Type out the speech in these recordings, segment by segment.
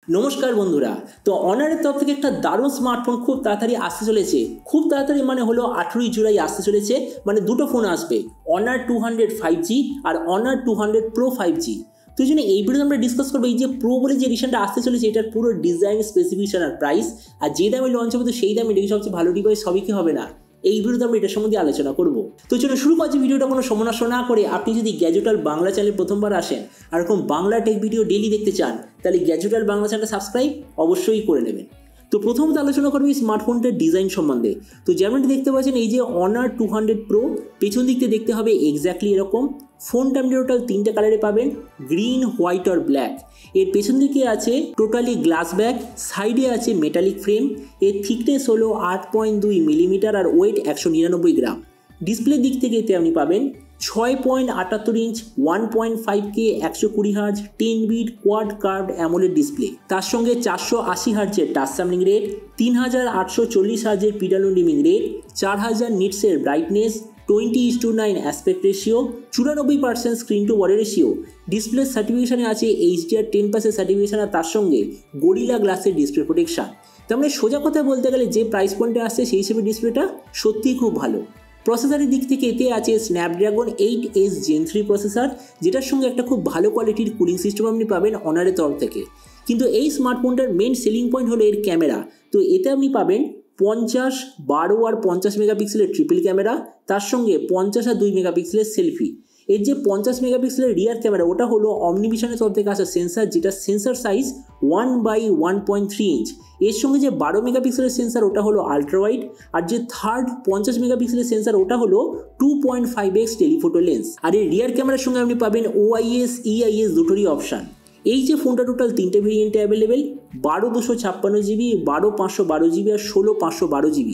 নমস্কার বন্ধুরা। তো অনারের তরফ থেকে একটা দারুণ স্মার্টফোন খুব তাড়াতাড়ি আসতে চলেছে। খুব তাড়াতাড়ি মানে হলো 18ই জুলাই আসতে চলেছে। মানে দুটো ফোন আসবে, অনার 200 5G আর অনার 200 Pro 5G। তো এই জন্য এই ভিডিওতে আমরা ডিসকাস করবো এই যে প্রো বলে যে এডিশনটা আসতে চলেছে এটার পুরো ডিজাইন, স্পেসিফিকেশন আর প্রাইস, আর যে দামে লঞ্চ হবে তো সেই দামে এটা সবচেয়ে ভালো ডিভাইস হবে কি হবে না, এই ভিডিওতে আমরা এটার সম্বন্ধে আলোচনা করবো। তো চলো শুরু করছি ভিডিওটা কোনো সময় নষ্ট না করে। আপনি যদি গ্যাজেটাল বাংলা চ্যানেলে প্রথমবার আসেন আর এরকম বাংলা টেক ভিডিও ডেইলি দেখতে চান তাহলে গ্যাজেটাল বাংলা চ্যানেলটা সাবস্ক্রাইব অবশ্যই করে নেবেন। তো প্রথমত আলোচনা করবো এই স্মার্টফোনটার ডিজাইন সম্বন্ধে। তো যেমনটি দেখতে পাচ্ছেন এই যে অনার 200 প্রো, পেছন দিক থেকে দেখতে হবে এক্স্যাক্টলি এরকম। ফোনটা আপনি টোটাল তিনটে কালারে পাবেন, গ্রিন, হোয়াইট আর ব্ল্যাক। এর পেছন দিকে আছে টোটালি গ্লাস ব্যাক, সাইডে আছে মেটালিক ফ্রেম। এর থিকনেস হলো 8.2 মিলিমিটার আর ওয়েট 199 গ্রাম। ডিসপ্লের দিক থেকে এতে আপনি পাবেন 6.78 inch 1.5K 120 hertz 10 bit quad curved AMOLED display. তার সঙ্গে 480 হার্জের টাচ স্যাম্পলিং রেট, 3840 হার্জের পিডালো ডিমিং রেট, 4000 নিটসের brightness, 20:9 aspect ratio, 94% screen to body ratio. Display সার্টিফিকেশনে আছে HDR10+ সার্টিফিকেশন আর তার সঙ্গে গরিলা গ্লাসের ডিসপ্লে প্রোটেকশন। তার মানে সোজা কথা বলতে গেলে যে প্রাইস পয়েন্টে আসছে সেই হিসেবে ডিসপ্লেটা সত্যিই খুব ভালো। প্রসেসরের দিক থেকে এতে আছে স্ন্যাপড্রাগন 8S Gen 3 প্রসেসর, যেটার সঙ্গে একটা খুব ভালো কোয়ালিটির কুলিং সিস্টেম আপনি পাবেন অনারের তরফ থেকে। কিন্তু এই স্মার্টফোনটার মেন সেলিং পয়েন্ট হলো এর ক্যামেরা। তো এতে আপনি পাবেন 50, 12 আর 50 মেগাপিক্সেলের ট্রিপল ক্যামেরা, তার সঙ্গে 50 আর 2 মেগাপিক্সেলের সেলফি। এর যে 50 মেগাপিক্সেলের রিয়ার ক্যামেরা ওটা হলো অমনিভিশনের তরফ থেকে আসা সেন্সার, যেটা সেন্সার সাইজ 1/1.3 ইঞ্চ। এর সঙ্গে যে 12 মেগাপিক্সেলের সেন্সার ওটা হলো আলট্রা ওয়াইড, আর যে থার্ড 50 মেগাপিক্সেলের সেন্সার ওটা হলো 2.5x টেলিফোটো লেন্স। আর এই রিয়ার ক্যামেরার সঙ্গে আপনি পাবেন OIS, EIS দুটোরই অপশান। এই যে ফোনটা টোটাল তিনটে ভেরিয়েন্টে অ্যাভেলেবেল, 12/256 GB, 12/512 GB আর 16/512 GB।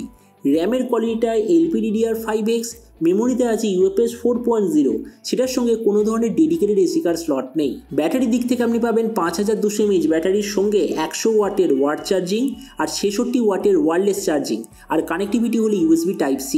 র্যামের কোয়ালিটিটা LPDDR5X, মেমোরিতে আছে UFS 4.0, সেটার সঙ্গে কোনো ধরনের ডেডিকেটেড এসডি কার্ড স্লট নেই। ব্যাটারির দিক থেকে আপনি পাবেন 5200 mAh ব্যাটারির সঙ্গে 100 ওয়াটের ওয়ার্ড চার্জিং আর 66 ওয়াটের ওয়্যারলেস চার্জিং, আর কানেক্টিভিটি হলো USB Type-C।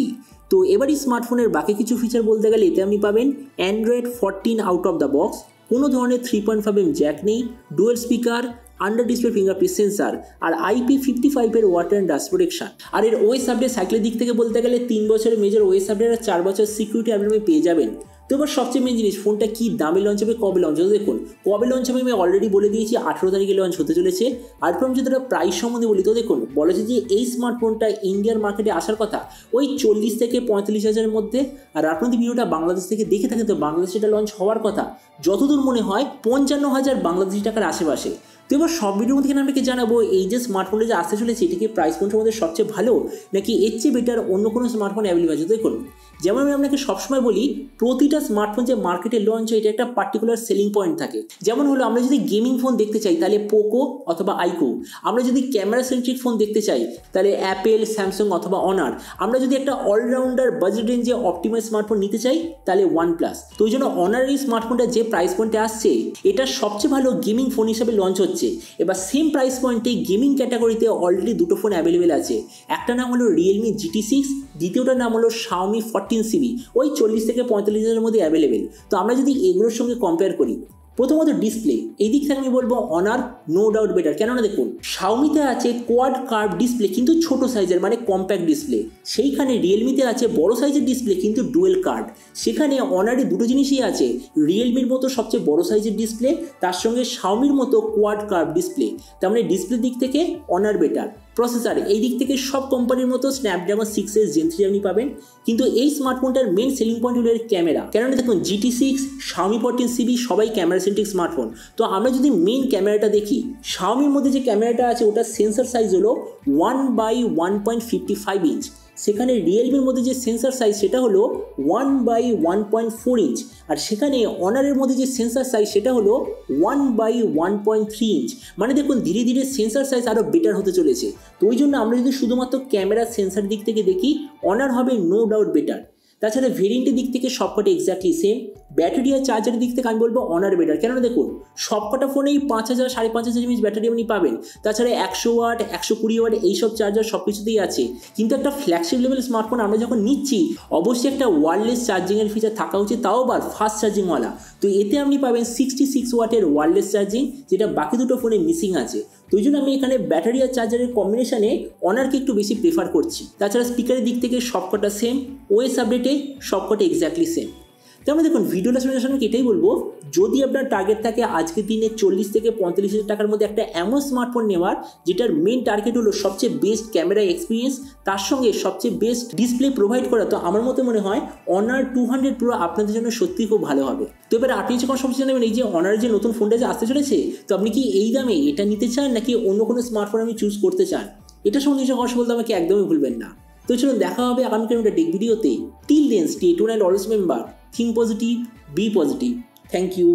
তো এবারই স্মার্টফোনের বাকি কিছু ফিচার বলতে গেলে এতে আপনি পাবেন Android 14 out of the box, কোনো ধরনের 3.5mm জ্যাক নেই, dual speaker, under display fingerprint sensor আর IP55 এর ওয়াটার অ্যান্ড ডাস্ট প্রোটেকশন। আর এর OS আপডেট সাইকেলের দিক থেকে বলতে গেলে 3 বছরের মেজর OS আপডেট আর 4 বছর সিকিউরিটি আপডেট আপনি পেয়ে যাবেন। তো এবার সবচেয়ে মেন জিনিস, ফোনটা কি দামে লঞ্চ হবে, কবে লঞ্চ হবে। দেখুন কবে লঞ্চ হবে আমি অলরেডি বলে দিয়েছি, 18 তারিখে লঞ্চ হতে চলেছে। আর আমি যদি একটা প্রাইস সম্বন্ধে বলি তো দেখুন বলা যায় যে এই স্মার্টফোনটা ইন্ডিয়ার মার্কেটে আসার কথা ওই 40 থেকে 45 হাজারের মধ্যে। আর আপনাদের ভিডিওটা বাংলাদেশ থেকে দেখে থাকেন তো বাংলাদেশে এটা লঞ্চ হওয়ার কথা যতদূর মনে হয় 55,000 বাংলাদেশি টাকার আশেপাশে। তো এবার সব ভিডিওর মধ্যে আপনাকে জানাবো এই যে স্মার্টফোনটা যে আসতে চলেছে এটা কি প্রাইস পয়েন্টের মধ্যে সবচেয়ে ভালো নাকি এর চেয়ে বেটার অন্য কোনো স্মার্টফোন অ্যাভেলেবল আছে। দেখুন যেমন আমি আপনাকে সবসময় বলি প্রতিটা স্মার্টফোন যে মার্কেটে লঞ্চ হয় এটা একটা পার্টিকুলার সেলিং পয়েন্ট থাকে। যেমন হলো আমরা যদি গেমিং ফোন দেখতে চাই তাহলে পোকো অথবা আইকো, আমরা যদি ক্যামেরা সেন্ট্রিক ফোন দেখতে চাই তাহলে অ্যাপেল, স্যামসাং অথবা অনার, আমরা যদি একটা অলরাউন্ডার বাজেট রেঞ্জে অপটিমাইজ স্মার্টফোন নিতে চাই তাহলে OnePlus। তো ওই জন্য অনারের এই স্মার্টফোনটা যে প্রাইস পয়েন্টে আসছে এটা সবচেয়ে ভালো গেমিং ফোন হিসেবে লঞ্চ হচ্ছে। এবার সেম প্রাইস পয়েন্টে গেমিং ক্যাটাগরিতে অলরেডি দুটো ফোন অ্যাভেলেবেল আছে। একটা নাম হলো Realme GT6, দ্বিতীয়টার নাম হলো Xiaomi 14CB, ওই 40 থেকে 45 হাজারের মধ্যে অ্যাভেলেবেল। তো আমরা যদি এগুলোর সঙ্গে কম্পেয়ার করি, প্রথমত ডিসপ্লে এই দিক থেকে আমি বলবো অনার নো ডাউট বেটার। কেননা দেখুন শাওমিতে আছে কোয়াড কার্ভ ডিসপ্লে কিন্তু ছোট সাইজের মানে কম্প্যাক্ট ডিসপ্লে, সেইখানে রিয়েলমিতে আছে বড় সাইজের ডিসপ্লে কিন্তু ডুয়েল কার্ড। সেখানে অনারে দুটো জিনিসই আছে, রিয়েলমির মতো সবচেয়ে বড় সাইজের ডিসপ্লে, তার সঙ্গে শাওমির মতো কোয়াড কার্ভ ডিসপ্লে। তার মানে ডিসপ্লের দিক থেকে অনার বেটার। প্রসেসর এই দিক থেকে সব কোম্পানির মতো স্ন্যাপড্রাগন 6S Gen 3 আপনি পাবেন। কিন্তু এই স্মার্টফোনটার মেন সেলিং পয়েন্ট হলো এর ক্যামেরা। কেননা দেখুন GT6, Xiaomi 14CB সবাই ক্যামেরা সেন্ট্রিক স্মার্টফোন। তো আমরা যদি মেন ক্যামেরাটা দেখি, Xiaomiর মধ্যে যে ক্যামেরাটা আছে ওটা সেন্সর সাইজ হলো 1/1.55 ইঞ্চ, সেখানে রিয়েলমির মধ্যে যে সেন্সার সাইজ সেটা হলো 1/1.4 ইঞ্চ, আর সেখানে অনারের মধ্যে যে সেন্সার সাইজ সেটা হলো 1/1.3 ইঞ্চ। মানে দেখুন ধীরে ধীরে সেন্সার সাইজ আরও বেটার হতে চলেছে। তো ওই জন্য আমরা যদি শুধুমাত্র ক্যামেরা সেন্সার দিক থেকে দেখি অনার হবে নো ডাউট বেটার। তাছাড়া ভেরিয়েন্টের দিক থেকে সবকটা এক্স্যাক্টলি সেম। ব্যাটারি আর চার্জারের দিক থেকে আমি বলবো অনার বেটার। কেননা দেখুন সবকটা ফোনেই 5000, 5500 mAh ব্যাটারি আপনি পাবেন। তাছাড়া 100 ওয়াট, 120 ওয়াট এইসব চার্জার সব কিছুতেই আছে। কিন্তু একটা ফ্ল্যাগশিপ লেভেল স্মার্টফোন আমরা যখন নিচ্ছি অবশ্যই একটা ওয়্যারলেস চার্জিংয়ের ফিচার থাকা উচিত, তাও আবার ফাস্ট চার্জিংওয়ালা। তো এতে আপনি পাবেন 66 ওয়াটের ওয়্যারলেস চার্জিং, যেটা বাকি দুটো ফোনে মিসিং আছে। তো ওই জন্য আমি এখানে ব্যাটারি আর চার্জারের কম্বিনেশনে অনারকে একটু বেশি প্রেফার করছি। তাছাড়া স্পিকারের দিক থেকে সবকটা সেম, ওএস আপডেটে সবকটা এক্স্যাক্টলি সেম। তারপরে দেখুন ভিডিওটা শুনে আমি এটাই বলবো, যদি আপনার টার্গেট থাকে আজকের দিনে 40 থেকে 45,000 টাকার মধ্যে একটা এমন স্মার্টফোন নেওয়ার যেটার মেন টার্গেট হলো সবচেয়ে বেস্ট ক্যামেরা এক্সপিরিয়েন্স, তার সঙ্গে সবচেয়ে বেস্ট ডিসপ্লে প্রোভাইড করা, তো আমার মতে মনে হয় অনার 200 প্রো আপনাদের জন্য সত্যি খুব ভালো হবে। তো এবার আপনি যখন সবচেয়ে জানাবেন এই যে অনার যে নতুন ফোনটা যে আসতে চলেছে, তো আপনি কি এই দামে এটা নিতে চান নাকি অন্য কোনো স্মার্টফোন আমি চুজ করতে চান, এটা সম্বন্ধে যখন কথা বলতে আমাকে একদমই ভুলবেন না। তো চলুন দেখা হবে আগামীকাল একটা টেক ভিডিওতে। Till then stay tuned and always remember, think positive, be positive. Thank you.